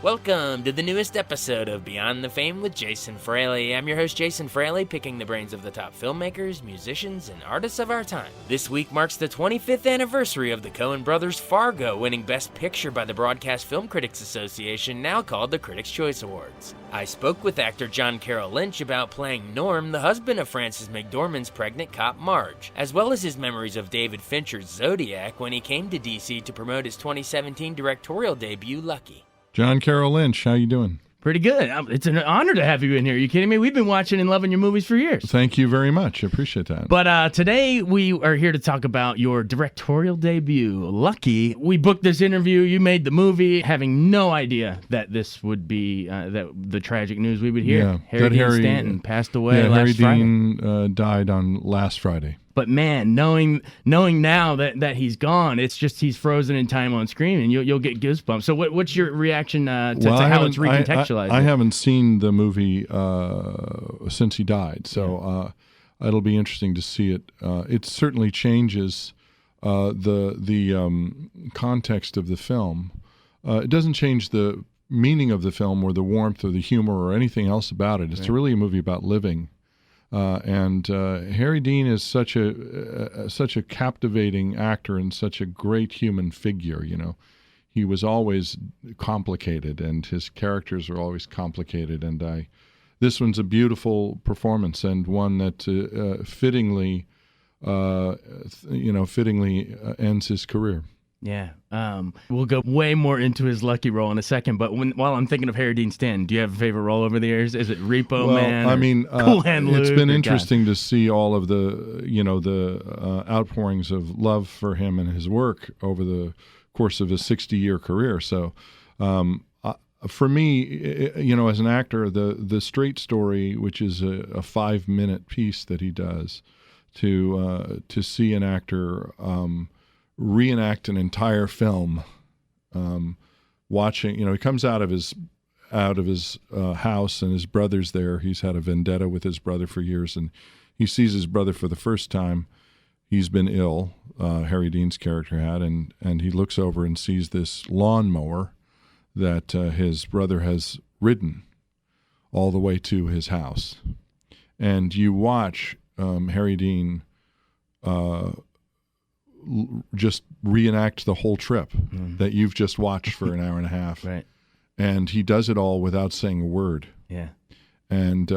Welcome to the newest episode of Beyond the Fame with Jason Fraley. I'm your host, Jason Fraley, picking the brains of the top filmmakers, musicians, and artists of our time. This week marks the 25th anniversary of the Coen Brothers' Fargo, winning Best Picture by the Broadcast Film Critics Association, now called the Critics' Choice Awards. I spoke with actor John Carroll Lynch about playing Norm, the husband of Frances McDormand's pregnant cop Marge, as well as his memories of David Fincher's Zodiac when he came to D.C. to promote his 2017 directorial debut, Lucky. John Carroll Lynch, how you doing? Pretty good. It's an honor to have you in here. Are you kidding me? We've been watching and loving your movies for years. Thank you very much. I appreciate that. But today we are here to talk about your directorial debut, Lucky. We booked this interview. You made the movie, having no idea that this would be that the tragic news we would hear. Yeah, Harry Dean Stanton passed away last Friday. Harry Dean died on last Friday. But man, knowing now that he's gone, it's just he's frozen in time on screen, and you'll get goosebumps. So what's your reaction to how it's recontextualized? I haven't seen the movie since he died, so it'll be interesting to see it. It certainly changes the context of the film. It doesn't change the meaning of the film or the warmth or the humor or anything else about it. It's really a movie about living. And Harry Dean is such a captivating actor and such a great human figure. You know, he was always complicated, and his characters are always complicated. And this one's a beautiful performance and one that fittingly ends his career. Yeah. We'll go way more into his Lucky role in a second, but while I'm thinking of Harry Dean Stanton, do you have a favorite role over the years? Is it Repo Man? I mean, Cool Hand Luke? It's been interesting to see all of the outpourings of love for him and his work over the course of his 60-year career. So for me, as an actor, the Straight Story, which is a 5-minute piece that he does, to see an actor reenact an entire film, watching, he comes out of his house and his brother's there. He's had a vendetta with his brother for years, and he sees his brother for the first time. He's been ill, Harry Dean's character had, and he looks over and sees this lawnmower that his brother has ridden all the way to his house. And you watch Harry Dean just reenact the whole trip that you've just watched for an hour and a half. Right. And he does it all without saying a word. Yeah. And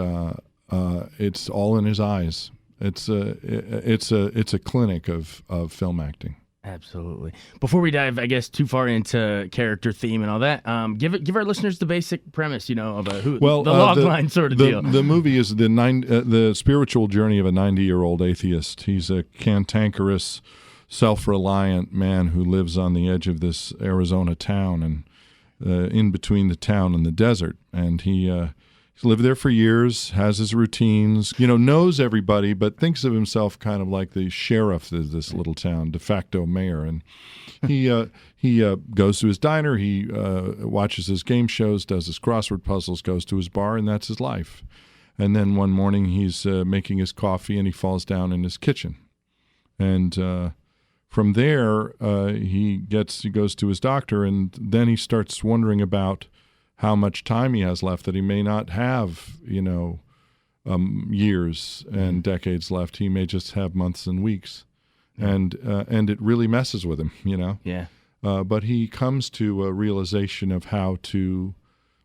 it's all in his eyes. It's a clinic of film acting. Absolutely. Before we dive, I guess, too far into character theme and all that, give our listeners the basic premise, the log line sort of deal. The movie is the spiritual journey of a 90-year-old atheist. He's a cantankerous, self-reliant man who lives on the edge of this Arizona town and in between the town and the desert. And he's lived there for years, has his routines, knows everybody, but thinks of himself kind of like the sheriff of this little town, de facto mayor. And he goes to his diner, he watches his game shows, does his crossword puzzles, goes to his bar, and that's his life. And then one morning he's making his coffee and he falls down in his kitchen. And from there, he goes to his doctor, and then he starts wondering about how much time he has left, that he may not have, years and decades left. He may just have months and weeks, and it really messes with him, Yeah. But he comes to a realization of how to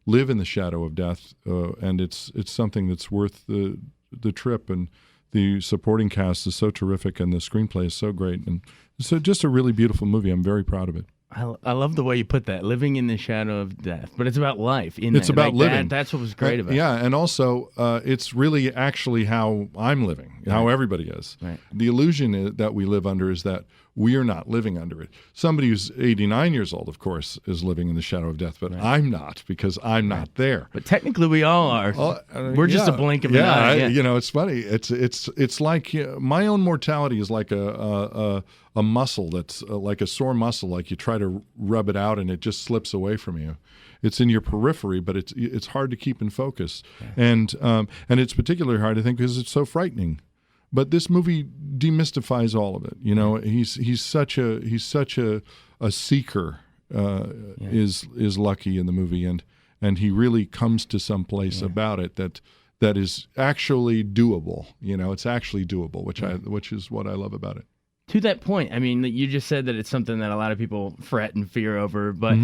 live in the shadow of death, and it's something that's worth the trip. And the supporting cast is so terrific, and the screenplay is so great, and so just a really beautiful movie. I'm very proud of it. I love the way you put that, living in the shadow of death. But it's about life. It's about living. That's what was great about it. Yeah, and also it's really actually how I'm living, how everybody is. Right. The illusion that we live under is that we are not living under it. Somebody who's 89 years old, of course, is living in the shadow of death, but I'm not, because I'm not there. But technically we all are. We're just a blink of an eye. It's funny. It's like my own mortality is like a muscle that's like a sore muscle, like you try to rub it out and it just slips away from you. It's in your periphery, but it's hard to keep in focus. Yeah. And it's particularly hard, I think, because it's so frightening. But this movie demystifies all of it. He's such a seeker is Lucky in the movie, and he really comes to some place about it that is actually doable. It's actually doable, which is what I love about it. To that point, I mean, you just said that it's something that a lot of people fret and fear over, but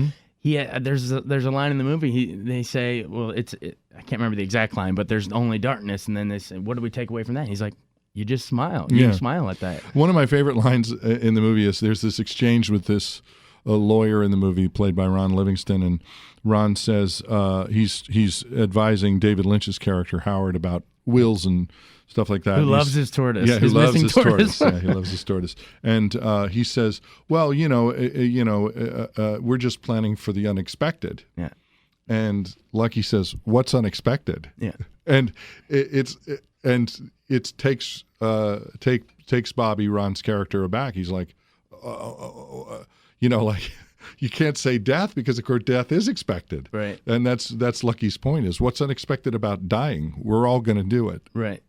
there's a line in the movie. They say, well, I can't remember the exact line, but there's only darkness, and then they say, what do we take away from that? He's like, you just smile. You smile at that. One of my favorite lines in the movie is there's this exchange with this lawyer in the movie played by Ron Livingston, and Ron says he's advising David Lynch's character Howard about wills and stuff like that. Who loves his tortoise? Yeah, who loves his tortoise. Yeah, he loves his tortoise. And he says, "Well, we're just planning for the unexpected." Yeah. And Lucky says, "What's unexpected?" Yeah. And it takes Bobby, Ron's character, aback. He's like, like, you can't say death because, of course, death is expected. Right. And that's Lucky's point, is what's unexpected about dying? We're all going to do it. Right.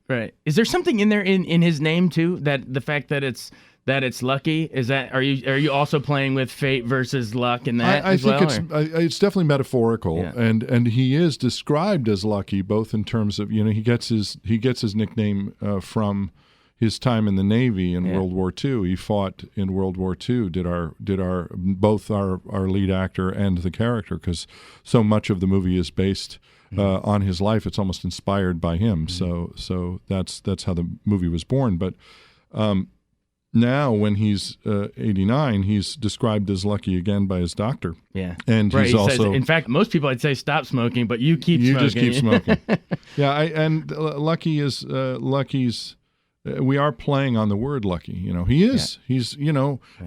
Is there something in there in his name too, that the fact that it's Lucky, is that are you also playing with fate versus luck in that? I think it's definitely metaphorical, and he is described as lucky, both in terms of he gets his nickname from his time in the Navy in World War II. He fought in World War II. Did our both our lead actor and the character, because so much of the movie is based on his life. It's almost inspired by him. So that's how the movie was born. But now, when he's 89, he's described as lucky again by his doctor. Yeah, and right. He's also. Says, in fact, most people I'd say stop smoking, but you keep smoking. You just keep smoking. Yeah, and Lucky is Lucky's. We are playing on the word lucky. He is. Yeah. He's.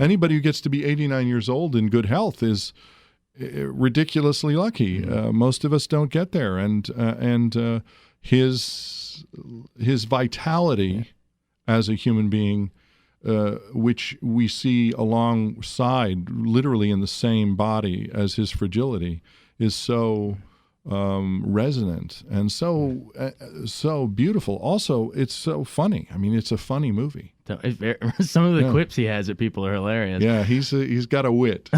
Anybody who gets to be 89 years old in good health is ridiculously lucky. Most of us don't get there, and his vitality as a human being, which we see alongside, literally in the same body as his fragility, is so resonant and so beautiful. Also, it's so funny. I mean, it's a funny movie. Some of the quips he has at people are hilarious. Yeah, he's got a wit.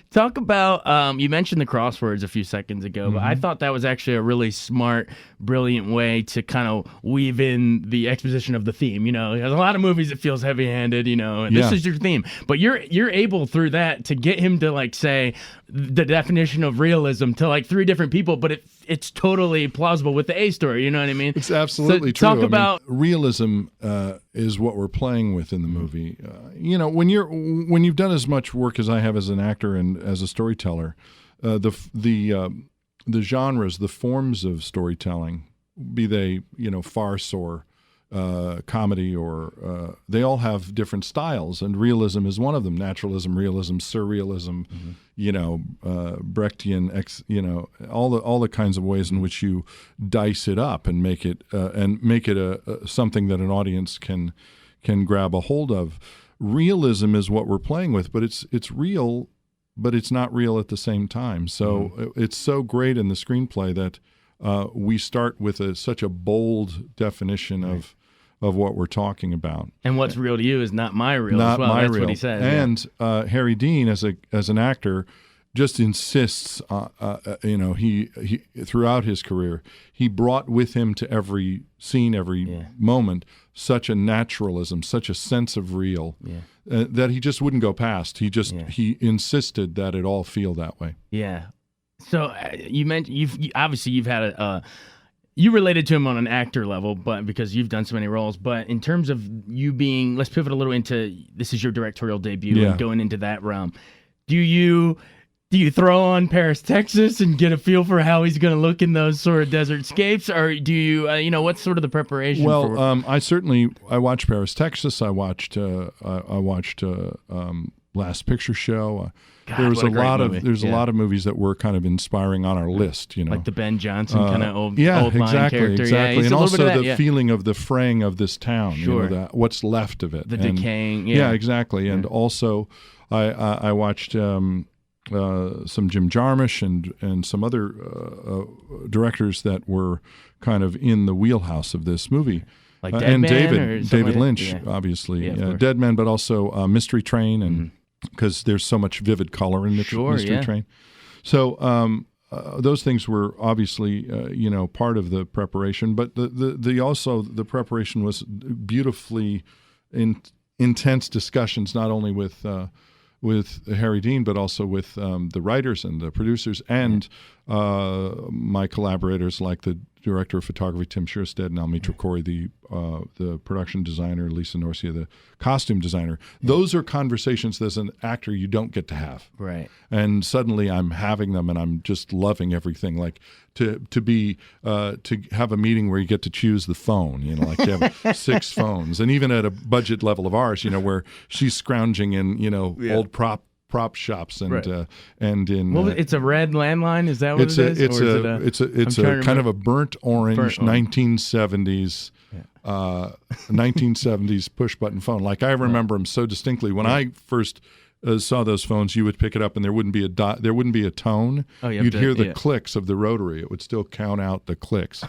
Talk about, you mentioned the crosswords a few seconds ago, but I thought that was actually a really smart, brilliant way to kind of weave in the exposition of the theme. There's a lot of movies that feels heavy-handed, and this is your theme. But you're able through that to get him to say the definition of realism to 3 different people, but it's totally plausible with the A story. You know what I mean? It's absolutely true. Talk about realism is what we're playing with in the movie. When you've done as much work as I have as an actor and as a storyteller, the genres, the forms of storytelling, be they farce or comedy, or they all have different styles, and realism is one of them. Naturalism, realism, surrealism, Brechtian, all the kinds of ways in which you dice it up and make it a something that an audience can grab a hold of. Realism is what we're playing with, but it's real, but it's not real at the same time. So it's so great in the screenplay that we start with such a bold definition of what we're talking about. And what's real to you is not my real not as well. My That's real. what he says. And Harry Dean, as an actor, just insists. He throughout his career, he brought with him to every scene, every moment, such a naturalism, such a sense of real that he just wouldn't go past. He insisted that it all feel that way. Yeah. So you mentioned you've had you related to him on an actor level, but because you've done so many roles. But in terms of you being, let's pivot a little into, this is your directorial debut and going into that realm. Do you throw on Paris, Texas, and get a feel for how he's going to look in those sort of desert scapes, or do you, what's sort of the preparation? Well, I watched Paris, Texas. I watched Last Picture Show. God, there's a lot of movies that were kind of inspiring on our list, like the Ben Johnson kind of old exactly, line character. Exactly, and also the feeling of the fraying of this town, what's left of it, the decaying. Yeah, exactly, and also I watched some Jim Jarmusch and some other directors that were kind of in the wheelhouse of this movie. Like and David Lynch, obviously, Dead Man, but also Mystery Train because there's so much vivid color in Mystery Train. So those things were obviously part of the preparation, but the preparation was beautifully intense discussions, not only with Harry Dean, but also with the writers and the producers and my collaborators, like the director of photography Tim Scherstedt and Almitra Corey, the production designer Lisa Norcia, the costume designer. Those are conversations as an actor you don't get to have. Right. And suddenly I'm having them, and I'm just loving everything. Like to have a meeting where you get to choose the phone. Like you have 6 phones, and even at a budget level of ours, where she's scrounging in old prop shops and in it's a red landline. Is that what it is? It's a kind of a burnt orange 1970s 1970s push button phone. Like I remember them so distinctly. When I first saw those phones, you would pick it up and there wouldn't be a tone. You'd hear the clicks of the rotary. It would still count out the clicks.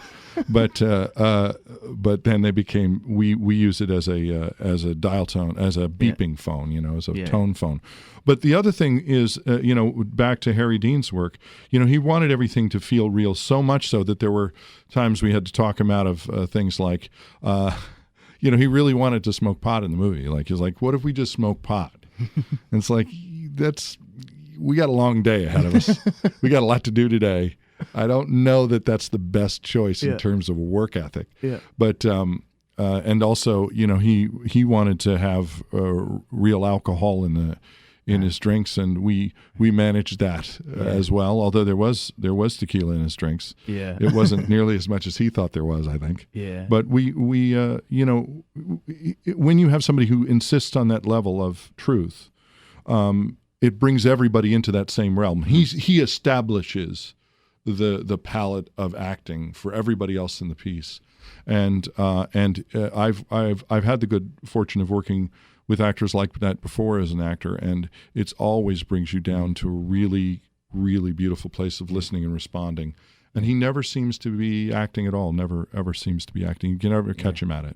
But then they became we use it as a dial tone, as a beeping phone, as a tone phone. But the other thing is, back to Harry Dean's work, he wanted everything to feel real, so much so that there were times we had to talk him out of things like, he really wanted to smoke pot in the movie. Like, he's like, what if we just smoke pot? And it's like, we got a long day ahead of us. We got a lot to do today. I don't know that that's the best choice in terms of a work ethic. Yeah. But, and also, he wanted to have real alcohol in his drinks, and we managed that as well. Although there was tequila in his drinks, it wasn't nearly as much as he thought there was, I think. But we when you have somebody who insists on that level of truth, it brings everybody into that same realm. He establishes the palette of acting for everybody else in the piece, and I've had the good fortune of working with actors like that before as an actor, and it's always brings you down to a really, really beautiful place of listening and responding. And he never seems to be acting at all, never, ever seems to be acting. You can never catch him at it.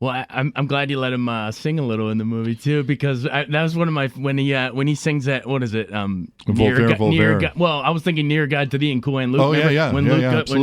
Well, I'm glad you let him sing a little in the movie too, because that was one of my when he sings that, what is it? Voltaire. Well, I was thinking Near God to Thee and Cool and Luke. Oh yeah. When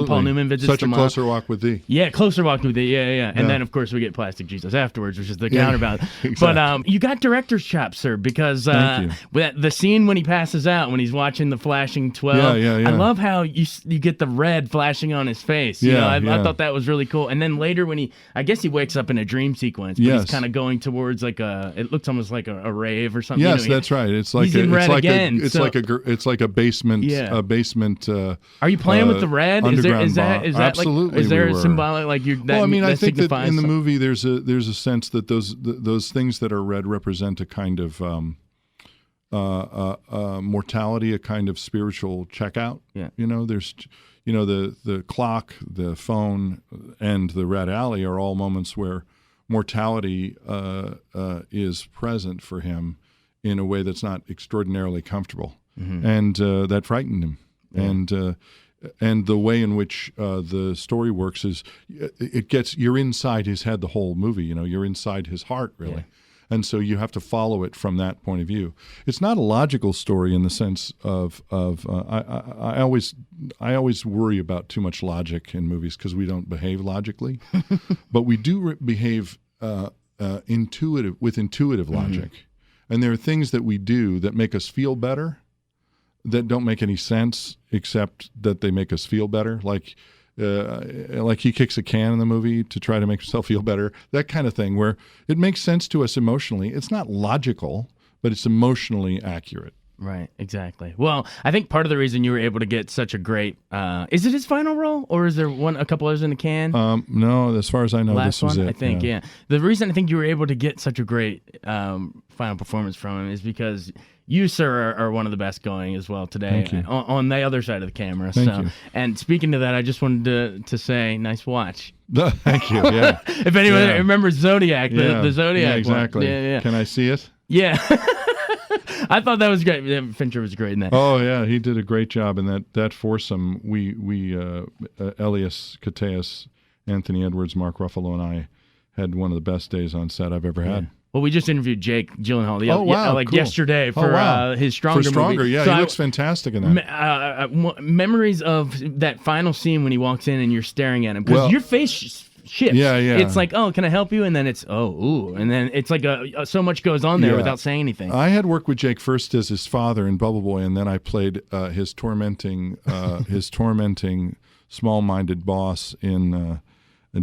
Paul Newman visits Such a Closer Walk with Thee. Yeah, Closer Walk with Thee. Yeah. And then of course we get Plastic Jesus afterwards, which is the counterbalance. Exactly. But you got director's chops, sir, because the scene when he passes out, when he's watching the flashing 12. I love how you get the red flashing on his face. I thought that was really cool. And then later when I guess he wakes up in a dream sequence, but he's kind of going towards it looks almost like a rave or something. Yes, that's right. It's like it's like a basement. A basement. Are you playing with the red? Is that absolutely? Is there a symbolic like you? Well, I mean, I think that in the movie there's a sense that those things that are red represent a kind of mortality, a kind of spiritual checkout. Yeah. There's the clock, the phone, and the red alley are all moments where mortality is present for him in a way that's not extraordinarily comfortable, and that frightened him. And the way in which the story works is you're inside his head the whole movie. You're inside his heart, really. Yeah. And so you have to follow it from that point of view. It's not a logical story in the sense of I always worry about too much logic in movies because we don't behave logically, but we do behave intuitive logic. And there are things that we do that make us feel better that don't make any sense except that they make us feel better. Like he kicks a can in the movie to try to make himself feel better, that kind of thing, where it makes sense to us emotionally. It's not logical, but it's emotionally accurate. Right, exactly. Well, I think part of the reason you were able to get such a great is it his final role, or is there a couple others in the can? No, as far as I know, this was one, it. I think, yeah. The reason I think you were able to get such a great final performance from him is because you, sir, are one of the best going as well today. Thank you. On the other side of the camera. Thank you. And speaking to that, I just wanted to say, nice watch. Thank you. Yeah. If anyone remembers Zodiac, the Zodiac. Yeah, exactly. Yeah. Can I see it? Yeah. I thought that was great. Fincher was great in that. Oh yeah, he did a great job in that foursome. We Elias Koteas, Anthony Edwards, Mark Ruffalo, and I had one of the best days on set I've ever had. Well, we just interviewed Jake Gyllenhaal Cool. yesterday for his Stronger movie. For Stronger, yeah, So he looks fantastic in that. Memories of that final scene when he walks in and you're staring at him because your face shifts. Yeah. It's like, oh, can I help you? And then it's, and then it's like so much goes on there without saying anything. I had worked with Jake first as his father in Bubble Boy, and then I played his tormenting small-minded boss in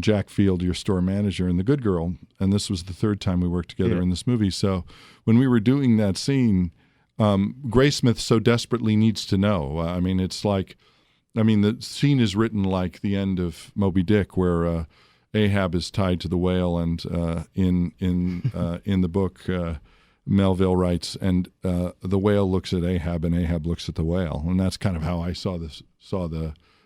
Jack Field, Your Store Manager, and The Good Girl. And this was the third time we worked together in this movie. So when we were doing that scene, Graysmith so desperately needs to know. It's like, the scene is written like the end of Moby Dick, where Ahab is tied to the whale, and in the book, Melville writes, and the whale looks at Ahab, and Ahab looks at the whale, and that's kind of how I saw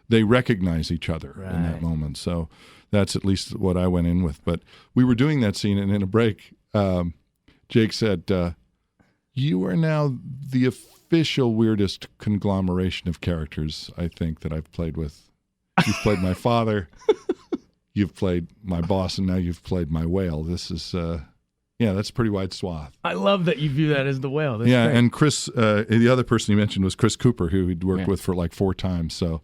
they recognize each other in that moment. So that's at least what I went in with. But we were doing that scene, and in a break, Jake said, "You are now the official weirdest conglomeration of characters I think that I've played with. You've played my father, you've played my boss, and now you've played my whale. This is, that's a pretty wide swath." I love that you view that as the whale. That's great. And Chris, the other person you mentioned was Chris Cooper, who he'd worked with for like 4 times. So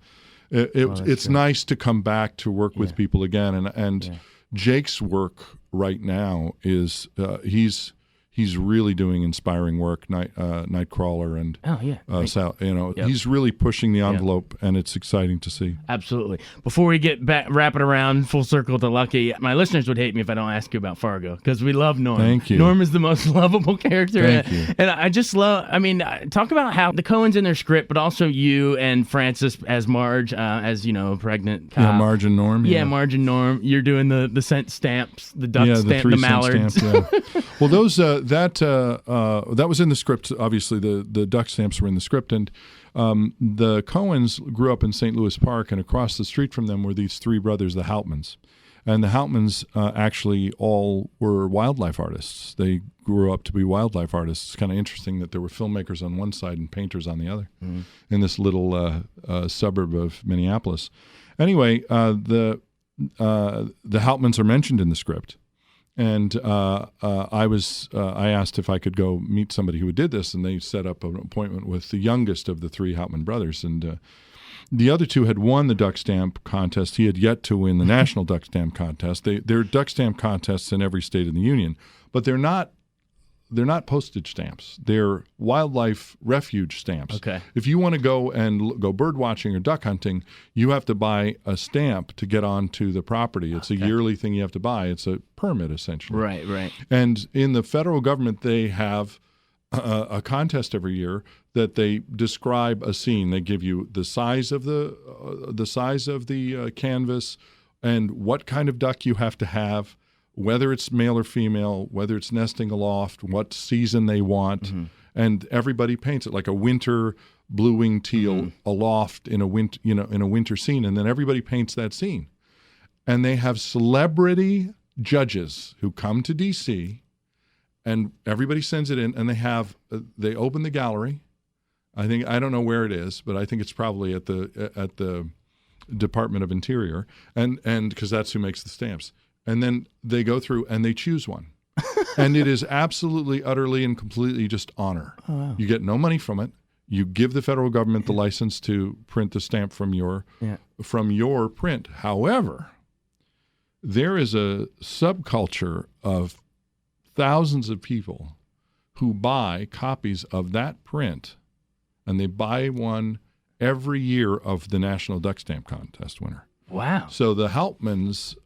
it's nice to come back to work with people again. And Jake's work right now is he's really doing inspiring work. Nightcrawler and he's really pushing the envelope, and it's exciting to see. Absolutely. Before we get back, wrap it around full circle to Lucky, my listeners would hate me if I don't ask you about Fargo, because we love Norm. Thank you. Norm is the most lovable character. Thank you. And I just love, talk about how the Coens in their script, but also you and Frances as Marge, as, pregnant cop. Yeah, Marge and Norm. Yeah, Marge and Norm. You're doing the scent stamps, the duck stamp, the mallards. Stamp, Well, those, that was in the script. Obviously, the duck stamps were in the script, and the Coens grew up in St. Louis Park, and across the street from them were these 3 brothers, the Houtmans. And the Houtmans actually all were wildlife artists. They grew up to be wildlife artists. It's kind of interesting that there were filmmakers on one side and painters on the other in this little suburb of Minneapolis. Anyway, the Houtmans are mentioned in the script. And I asked if I could go meet somebody who did this, and they set up an appointment with the youngest of the 3 Houtman brothers. And the other 2 had won the duck stamp contest. He had yet to win the national duck stamp contest. There are duck stamp contests in every state in the union, but they're not postage stamps. They're wildlife refuge stamps. Okay. If you want to go and go bird watching or duck hunting, you have to buy a stamp to get onto the property. It's a yearly thing you have to buy. It's a permit, essentially. Right. And in the federal government, they have a contest every year that they describe a scene. They give you the size of the canvas and what kind of duck you have to have, whether it's male or female, whether it's nesting aloft, what season they want, and everybody paints it like a winter blue-winged teal aloft in a winter scene, and then everybody paints that scene. And they have celebrity judges who come to D.C., and everybody sends it in, and they open the gallery. I don't know where it is, but I think it's probably at the Department of Interior, and because that's who makes the stamps. And then they go through and they choose one. And it is absolutely, utterly, and completely just honor. Oh, wow. You get no money from it. You give the federal government the license to print the stamp from your print. However, there is a subculture of thousands of people who buy copies of that print, and they buy one every year of the National Duck Stamp Contest winner. Wow. So the Houtmans,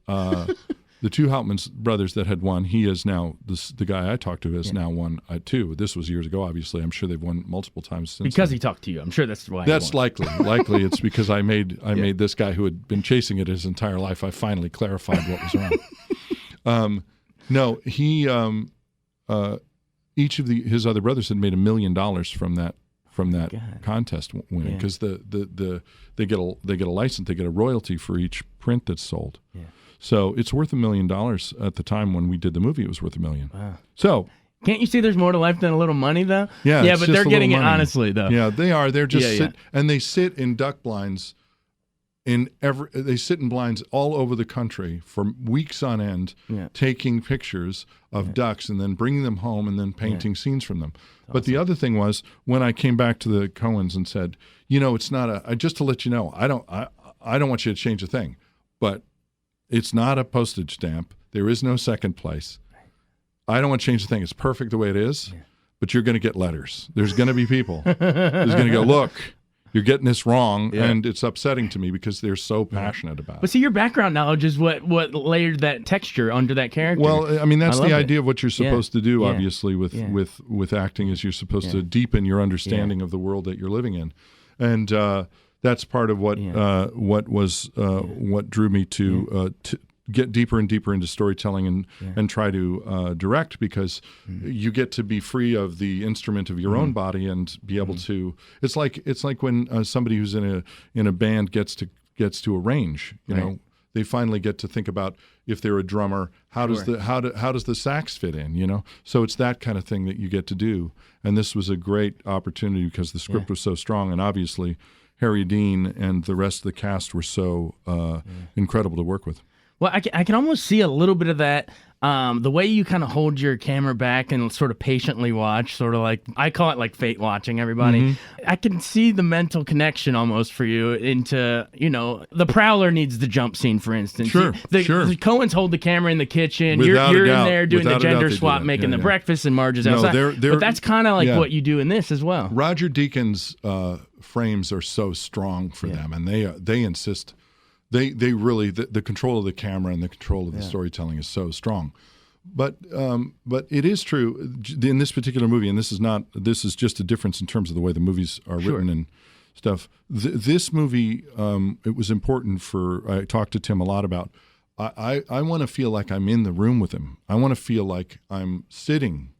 the 2 Houtmans brothers that had won, he is now, the guy I talked to has now won 2. This was years ago, obviously. I'm sure they've won multiple times since because then. He talked to you. I'm sure that's why. That's likely. Likely it's because I made this guy who had been chasing it his entire life, I finally clarified what was wrong. No, he, each of his other brothers had made $1 million from that contest winning, because they get a license, they get a royalty for each print that's sold. Yeah. So it's worth $1 million. At the time when we did the movie, it was worth $1 million. Wow. So can't you see there's more to life than a little money, though? Yeah, but they're getting it honestly, though. Yeah, they are. They're just and they sit in duck blinds they sit in blinds all over the country for weeks on end, taking pictures of ducks and then bringing them home and then painting scenes from them. But the other thing was, when I came back to the Coens and said, it's not just to let you know, I don't want you to change a thing, but it's not a postage stamp. There is no second place. I don't want to change the thing. It's perfect the way it is, but you're going to get letters. There's going to be people who's going to go, look, you're getting this wrong, and it's upsetting to me because they're so passionate about it. But see, your background knowledge is what layered that texture under that character. Well, I mean, that's the idea of what you're supposed to do, obviously, with acting, is you're supposed to deepen your understanding of the world that you're living in. And that's part of what what drew me to get deeper and deeper into storytelling and try to direct, because you get to be free of the instrument of your own body and be able to. It's like when somebody who's in a band gets to arrange. You know, they finally get to think about, if they're a drummer, how does the sax fit in? You know, so it's that kind of thing that you get to do. And this was a great opportunity because the script was so strong, and obviously Harry Dean and the rest of the cast were so incredible to work with. Well, I can almost see a little bit of that. The way you kind of hold your camera back and sort of patiently watch, sort of like, I call it like fate watching everybody. I can see the mental connection almost for you into, the Prowler needs the jump scene, for instance. Sure. The Coens hold the camera in the kitchen. You're in there doing the gender swap, making the breakfast, and Marge is outside. But that's kind of like what you do in this as well. Roger Deakins' frames are so strong for them, and they insist. They really, the control of the camera and the control of the storytelling is so strong. But it is true in this particular movie, and this is just a difference in terms of the way the movies are written and stuff. This movie, it was important I talked to Tim a lot about, I want to feel like I'm in the room with him. I want to feel like I'm sitting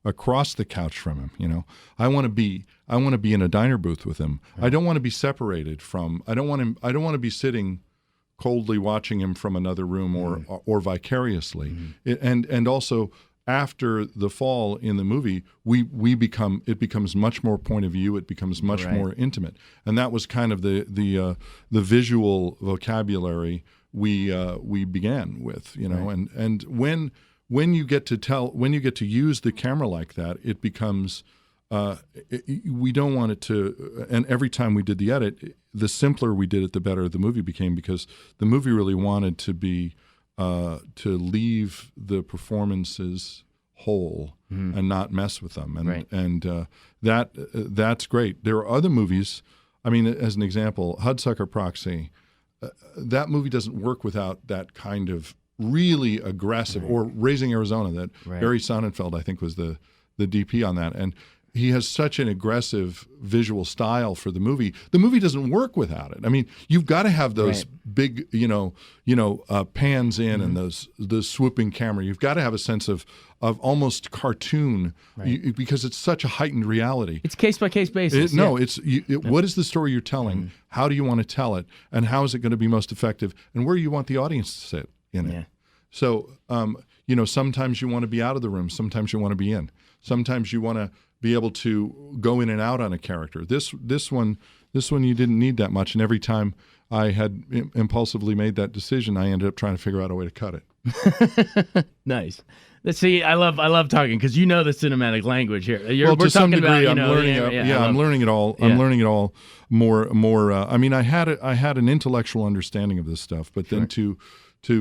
across the couch from him. I want to be in a diner booth with him. I don't want to be separated from, I don't want to be sitting coldly watching him from another room or vicariously. And also, after the fall in the movie, it becomes much more point of view. It becomes much more intimate, and that was kind of the visual vocabulary we began with. And when you get to use the camera like that, it becomes. We don't want it to, and every time we did the edit, the simpler we did it, the better the movie became, because the movie really wanted to be to leave the performances whole and not mess with them, and that's great. There are other movies. I mean, as an example, Hudsucker Proxy. That movie doesn't work without that kind of really aggressive, or Raising Arizona. That Barry Sonnenfeld, I think, was the DP on that, and he has such an aggressive visual style for the movie. The movie doesn't work without it. I mean, you've got to have those big, pans in and the swooping camera. You've got to have a sense of almost cartoon, because it's such a heightened reality. It's case by case basis. What is the story you're telling? How do you want to tell it? And how is it going to be most effective? And where do you want the audience to sit in it? So, sometimes you want to be out of the room. Sometimes you want to be in. Sometimes you want to be able to go in and out on a character. This one you didn't need that much, and every time I had impulsively made that decision, I ended up trying to figure out a way to cut it. Nice. Let's see. I love talking, because the cinematic language here. We're to some degree, I'm learning. I'm learning it all. I'm learning it all more. I mean, I had an intellectual understanding of this stuff, but then to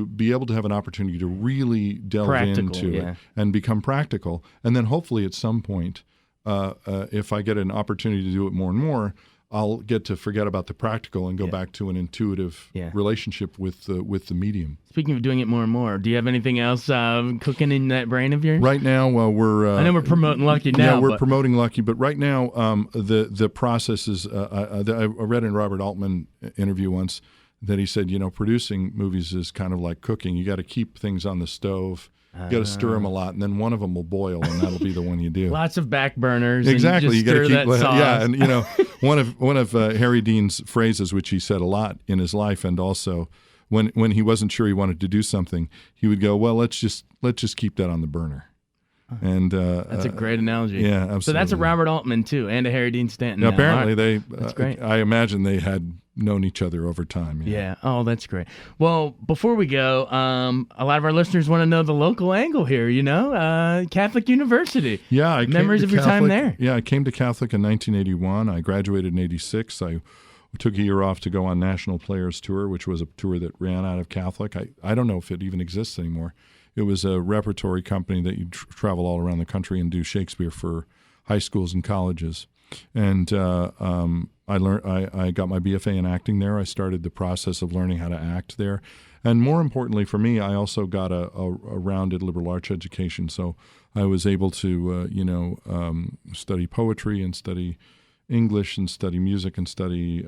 be able to have an opportunity to really delve into it and become practical, and then hopefully at some point, if I get an opportunity to do it more and more, I'll get to forget about the practical and go back to an intuitive relationship with the medium. Speaking of doing it more and more, do you have anything else cooking in that brain of yours? Right now, we're. I know we're promoting Lucky now. Yeah, we're promoting Lucky, but right now, the process is. I read in Robert Altman interview once that he said, producing movies is kind of like cooking. You got to keep things on the stove. You got to stir them a lot, and then one of them will boil, and that'll be the one you do. Lots of back burners. Exactly, you got to keep that sauce. Yeah, and one of Harry Dean's phrases, which he said a lot in his life, and also when he wasn't sure he wanted to do something, he would go, "Well, let's just keep that on the burner." And that's a great analogy. Yeah, absolutely. So that's a Robert Altman too, and a Harry Dean Stanton. Apparently, that's great. I imagine they had known each other over time. Yeah. Oh, that's great. Well, before we go, a lot of our listeners want to know the local angle here, Catholic University. Yeah. Memories of your time there. Yeah, I came to Catholic in 1981. I graduated in 86. I took a year off to go on National Players Tour, which was a tour that ran out of Catholic. I don't know if it even exists anymore. It was a repertory company that you travel all around the country and do Shakespeare for high schools and colleges. And I got my BFA in acting there. I started the process of learning how to act there. And more importantly for me, I also got a rounded liberal arts education. So I was able to, study poetry and study English and study music and study,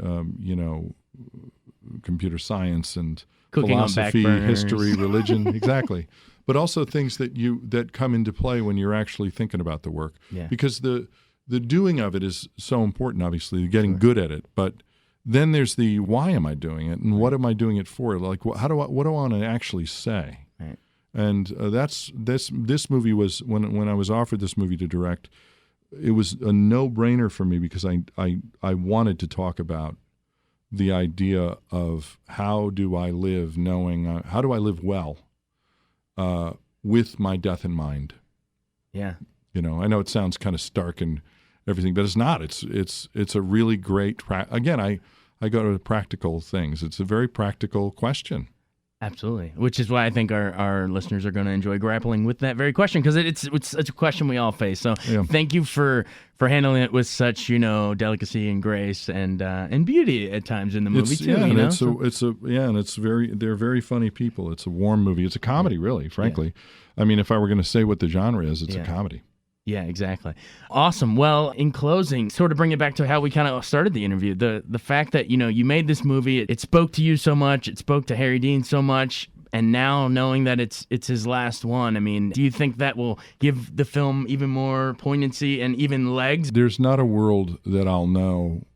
computer science and cooking philosophy, history, religion. Exactly. But also things that come into play when you're actually thinking about the work. Yeah. Because the doing of it is so important, obviously, getting good at it. But then there's the why am I doing it and what am I doing it for? Like, what do I want to actually say? Right. And this movie was, when I was offered this movie to direct, it was a no-brainer for me because I wanted to talk about the idea of how do I live how do I live well with my death in mind? Yeah. I know it sounds kind of stark and everything, but it's not. It's a really great. Again, I go to practical things. It's a very practical question. Absolutely, which is why I think our listeners are going to enjoy grappling with that very question because it's a question we all face. So Thank you for handling it with such delicacy and grace and beauty at times in the movie too. They're very funny people. It's a warm movie. It's a comedy, really. Frankly, I mean, if I were going to say what the genre is, it's a comedy. Yeah, exactly. Awesome. Well, in closing, sort of bring it back to how we kind of started the interview. The fact that, you made this movie, it spoke to you so much, it spoke to Harry Dean so much, and now knowing that it's his last one, I mean, do you think that will give the film even more poignancy and even legs? There's not a world that I'll know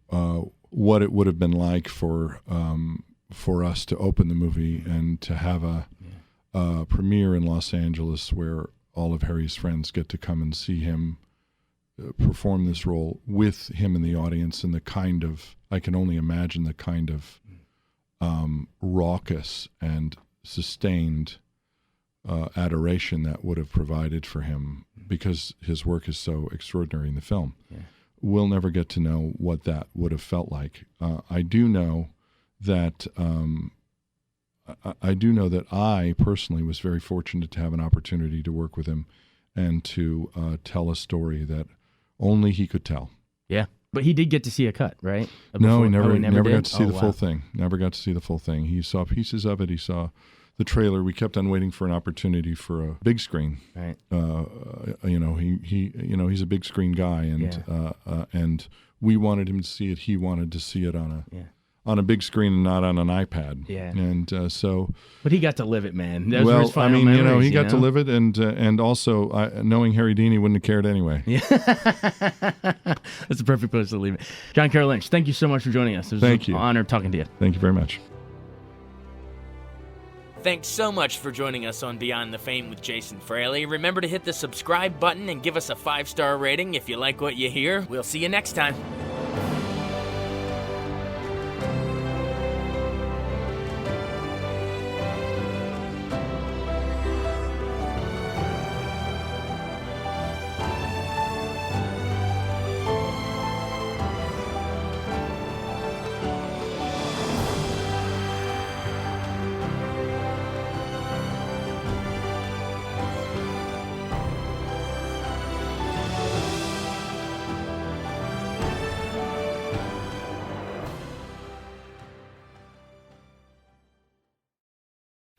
what it would have been like for us to open the movie and to have a premiere in Los Angeles where all of Harry's friends get to come and see him perform this role with him in the audience, and I can only imagine the kind of raucous and sustained adoration that would have provided for him because his work is so extraordinary in the film. Yeah. We'll never get to know what that would have felt like. I do know that I personally was very fortunate to have an opportunity to work with him and to tell a story that only he could tell. Yeah, but he did get to see a cut, right? No, he never got to see the full thing. Never got to see the full thing. He saw pieces of it. He saw the trailer. We kept on waiting for an opportunity for a big screen. Right. He's a big screen guy, and we wanted him to see it. He wanted to see it on a big screen and not on an iPad. Yeah. And but he got to live it, man. Those were his final memories, he got to live it, and also knowing Harry Dean, he wouldn't have cared anyway. Yeah. That's the perfect place to leave it. John Carroll Lynch, thank you so much for joining us. It was an honor talking to you. Thank you very much. Thanks so much for joining us on Beyond the Fame with Jason Fraley. Remember to hit the subscribe button and give us a 5-star rating if you like what you hear. We'll see you next time.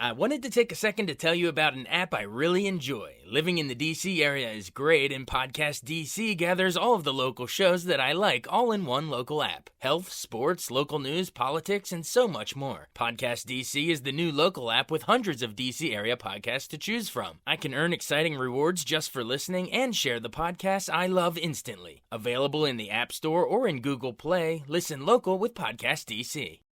I wanted to take a second to tell you about an app I really enjoy. Living in the DC area is great, and Podcast DC gathers all of the local shows that I like all in one local app. Health, sports, local news, politics, and so much more. Podcast DC is the new local app with hundreds of DC area podcasts to choose from. I can earn exciting rewards just for listening and share the podcasts I love instantly. Available in the App Store or in Google Play, listen local with Podcast DC.